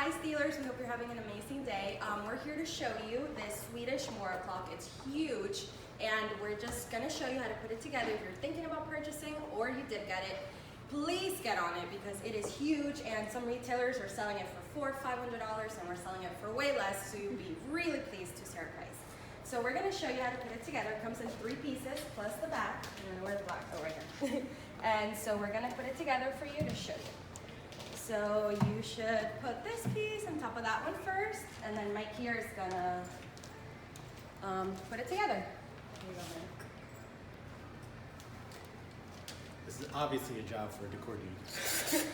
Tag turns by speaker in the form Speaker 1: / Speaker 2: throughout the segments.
Speaker 1: Hi Steelers, we hope you're having an amazing day. We're here to show you this Swedish Mora Clock. It's huge, and we're just gonna show you how to put it together. If you're thinking about purchasing or you did get it, please get on it because it is huge, and some retailers are selling it for $400-500, and we're selling it for way less, so you'll be really pleased to see our price. So we're gonna show you how to put it together. It comes in 3 pieces plus the back. And then where's the back? Oh, right here. And so we're gonna put it together for you to show you. So you should put this piece on top of that one first, and then Mike here is gonna put it together. Here you go, Mike.
Speaker 2: This is obviously a job for a Decor Dudes.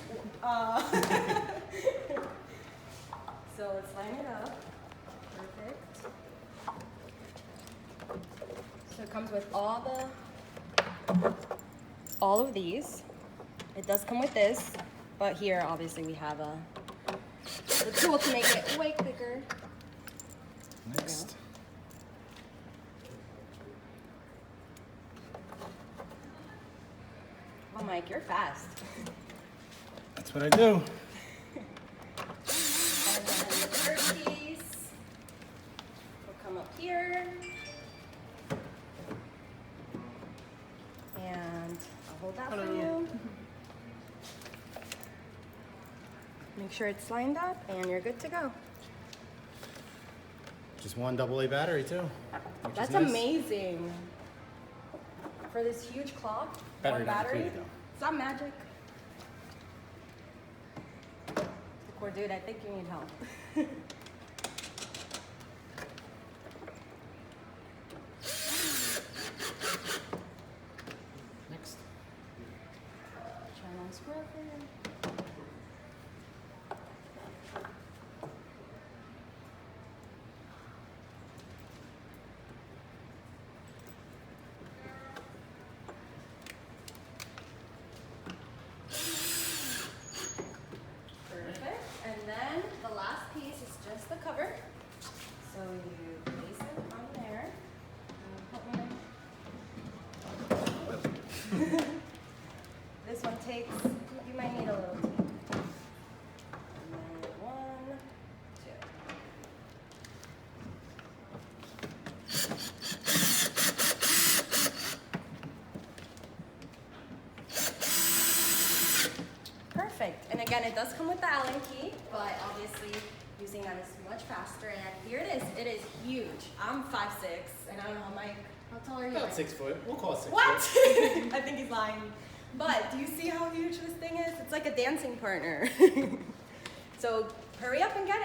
Speaker 1: So let's line it up. Perfect. So it comes with all of these. It does come with this. But here, obviously, we have the tool to make it way quicker.
Speaker 2: Next.
Speaker 1: Oh, Mike, you're fast.
Speaker 2: That's what I do.
Speaker 1: And then the third piece will come up here. And I'll hold that for you. Make sure it's lined up and you're good to go.
Speaker 2: Just one AA battery too.
Speaker 1: That's amazing. For this huge clock, one battery. It's not magic. Decor Dude, I think you need help.
Speaker 2: Next.
Speaker 1: Try on square for you. And then the last piece is just the cover. So you place it on there. This one takes, you might need a little tape. And then 1, 2. Perfect. And again, it does come with the Allen key, but obviously using that is much faster. And here it is. It is huge. I'm 5'6", and I don't know, Mike, how tall are you?
Speaker 2: About 6 foot. We'll call it 6
Speaker 1: what?
Speaker 2: foot.
Speaker 1: I think he's lying. But do you see how huge this thing is? It's like a dancing partner. So hurry up and get